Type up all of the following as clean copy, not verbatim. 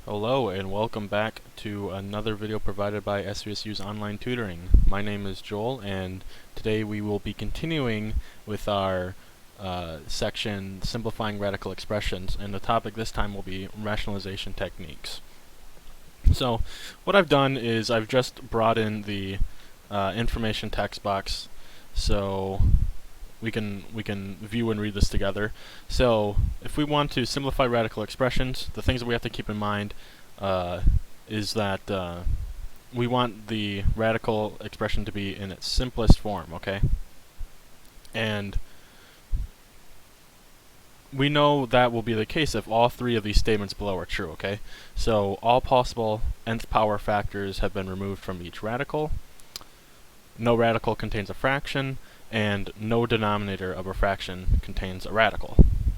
Hello and welcome back to another video provided by SVSU's Online Tutoring. My name is Joel and today we will be continuing with our section Simplifying Radical Expressions, and the topic this time will be rationalization techniques. So what I've done is I've just brought in the information text box so we can view and read this together. So if we want to simplify radical expressions, the things that we have to keep in mind is that we want the radical expression to be in its simplest form, okay? And we know that will be the case if all three of these statements below are true, okay? So all possible nth power factors have been removed from each radical. No radical contains a fraction, and no denominator of a fraction contains a radical,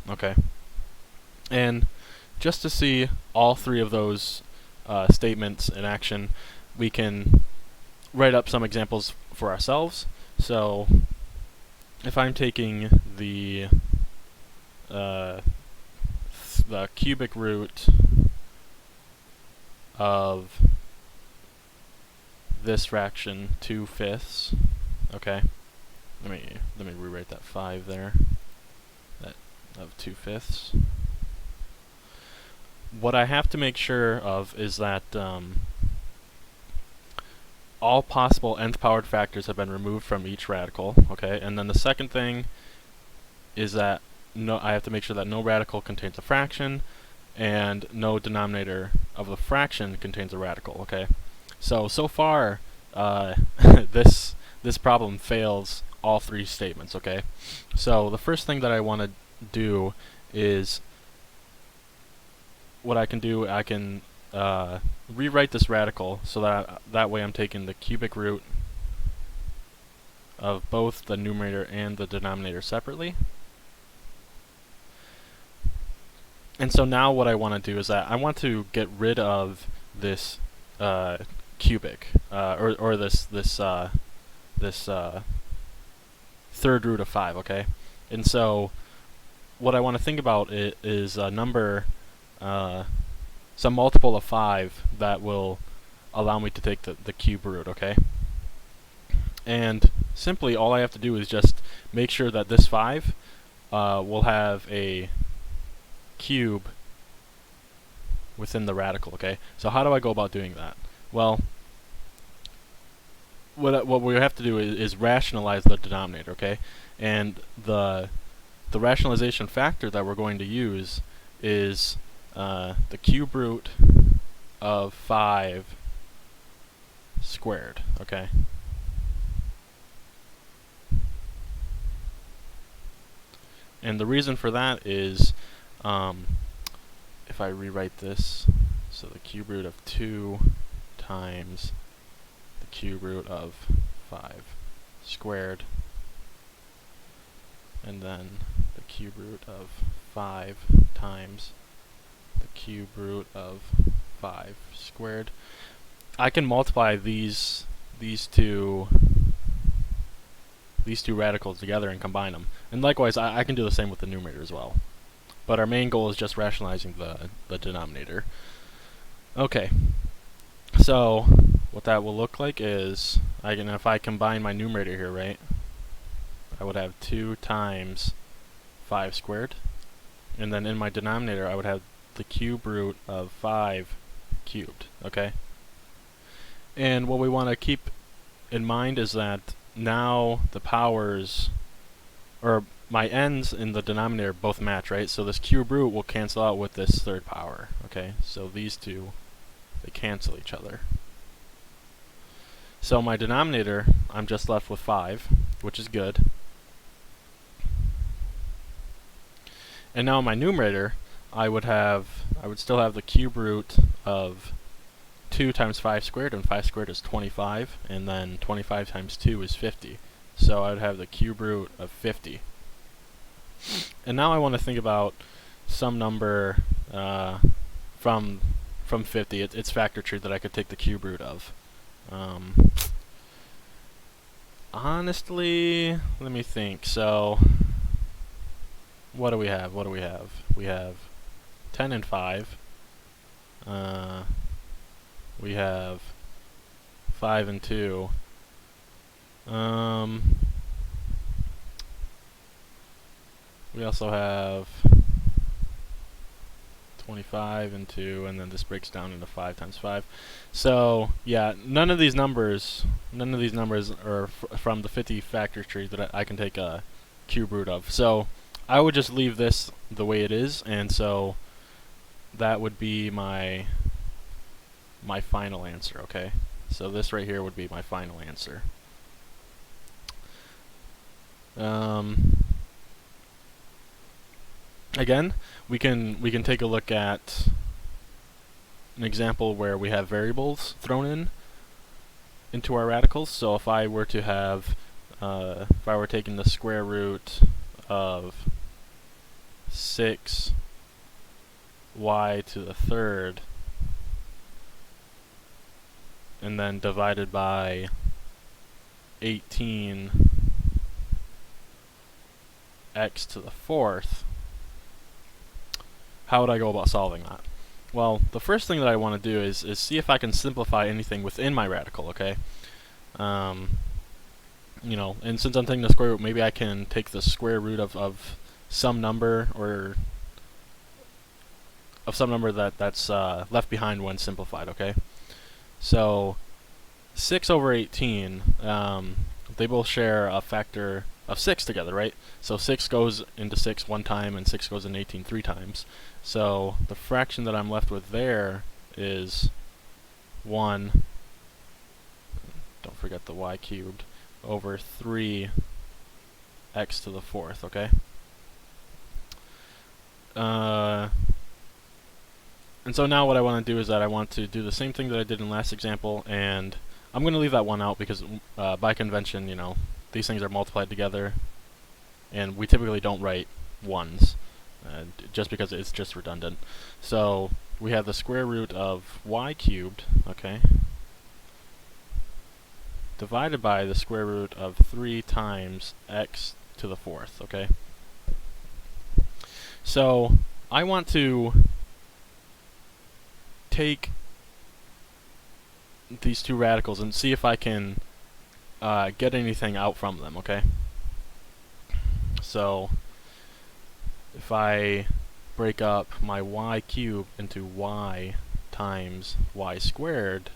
okay? And just to see all three of those statements in action, we can write up some examples for ourselves. So if I'm taking the cubic root of this fraction 2/5, okay? Let me rewrite that 5 there. That of 2/5. What I have to make sure of is that all possible nth powered factors have been removed from each radical, okay? And then the second thing is that I have to make sure that no radical contains a fraction and no denominator of a fraction contains a radical, okay? So far this problem fails all three statements, okay? So the first thing that I want to do is what I can do, I can rewrite this radical so that way I'm taking the cubic root of both the numerator and the denominator separately. And so now what I want to do is that I want to get rid of this cubic or this third root of 5, okay? And so what I want to think about is a number, some multiple of 5 that will allow me to take the cube root, okay? And simply all I have to do is just make sure that this 5 will have a cube within the radical, okay? So how do I go about doing that? Well, what we have to do is rationalize the denominator, okay? And the rationalization factor that we're going to use is the cube root of 5 squared, okay? And the reason for that is if I rewrite this, so the cube root of 2 times the cube root of 5 squared, and then the cube root of 5 times the cube root of 5 squared. I can multiply these two radicals together and combine them. And likewise, I can do the same with the numerator as well. But our main goal is just rationalizing the denominator. Okay, so what that will look like is, if I combine my numerator here, right, I would have 2 times 5 squared. And then in my denominator, I would have the cube root of 5 cubed, okay? And what we want to keep in mind is that now the powers, or my n's in the denominator both match, right? So this cube root will cancel out with this third power, okay? So these two, they cancel each other. So my denominator, I'm just left with 5, which is good. And now in my numerator, I would still have the cube root of 2 times 5 squared, and 5 squared is 25, and then 25 times 2 is 50. So I would have the cube root of 50. And now I want to think about some number from 50, its factor tree that I could take the cube root of. Honestly, let me think. So what do we have? We have 10 and 5. We have 5 and 2. We also have 25 and 2, and then this breaks down into 5 times 5. So, yeah, none of these numbers are from the 50 factor tree that I can take a cube root of. So, I would just leave this the way it is, and so that would be my final answer, okay? So this right here would be my final answer. Again, we can take a look at an example where we have variables thrown into our radicals. So if I were to have, if I were taking the square root of 6 y to the third, and then divided by 18 x to the fourth, how would I go about solving that? Well, the first thing that I want to do is see if I can simplify anything within my radical, okay? You know, and since I'm taking the square root, maybe I can take the square root of some number, or of some number that's left behind when simplified, okay? So 6 over 18, they both share a factor of 6 together, right? So 6 goes into 6 one time, and 6 goes into 18 3 times. So the fraction that I'm left with there is 1, don't forget the y cubed, over 3 x to the fourth, okay? And so now what I want to do is that I want to do the same thing that I did in last example, and I'm going to leave that one out because by convention, you know, these things are multiplied together, and we typically don't write ones, just because it's just redundant. So we have the square root of y cubed, okay, divided by the square root of 3 times x to the fourth, okay? So I want to take these two radicals and see if I can get anything out from them, okay? So if I break up my y cubed into y times y squared,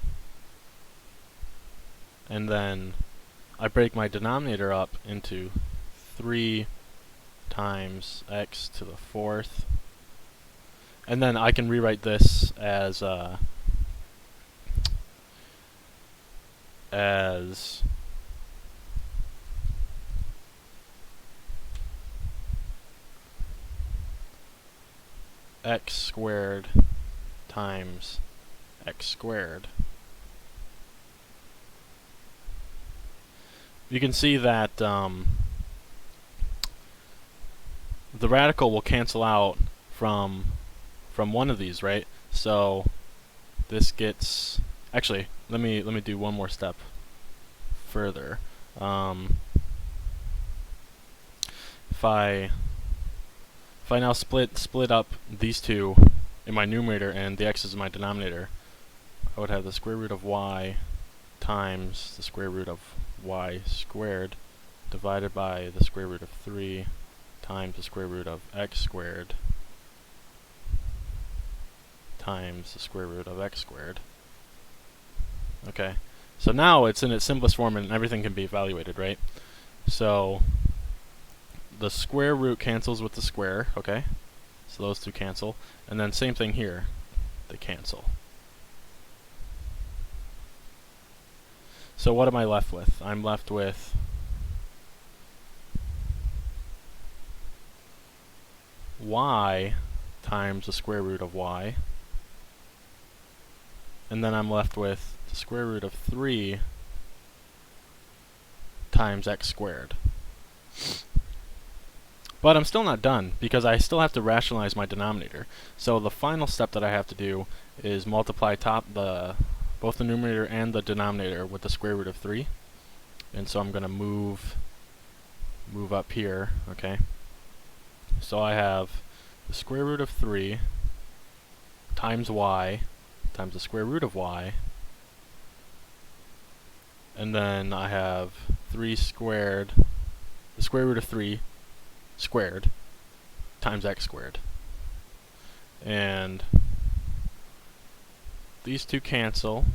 and then I break my denominator up into 3 times x to the fourth, and then I can rewrite this as x squared times x squared. You can see that the radical will cancel out from one of these, right? So this gets, actually, let me do one more step further. If I now split up these two in my numerator and the x's in my denominator, I would have the square root of y times the square root of y squared divided by the square root of 3 times the square root of x squared times the square root of x squared. Okay, so now it's in its simplest form and everything can be evaluated, right? So the square root cancels with the square, okay? So those two cancel. And then same thing here, they cancel. So what am I left with? I'm left with y times the square root of y, and then I'm left with the square root of 3 times x squared. But I'm still not done, because I still have to rationalize my denominator. So the final step that I have to do is multiply both the numerator and the denominator with the square root of 3. And so I'm going to move up here, okay? So I have the square root of 3 times y times the square root of y, and then I have 3 squared, the square root of 3 squared times x squared. And these two cancel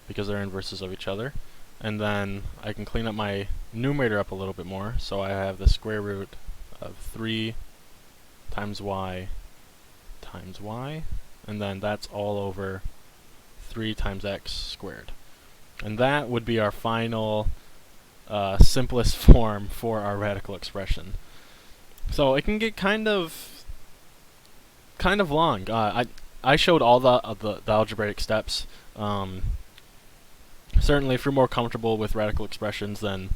because they're inverses of each other. And then I can clean up my numerator up a little bit more, so I have the square root of 3 times y, and then that's all over 3 times x squared. And that would be our final simplest form for our radical expression. So it can get kind of long. I showed all the algebraic steps. Certainly, if you're more comfortable with radical expressions, then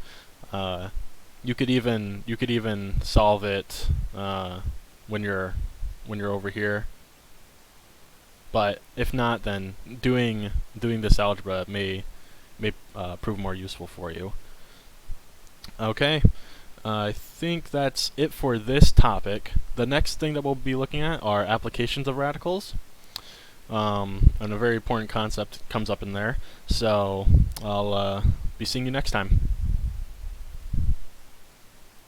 you could even solve it when you're over here. But if not, then doing this algebra may prove more useful for you. Okay, I think that's it for this topic. The next thing that we'll be looking at are applications of radicals. And a very important concept comes up in there. So I'll be seeing you next time.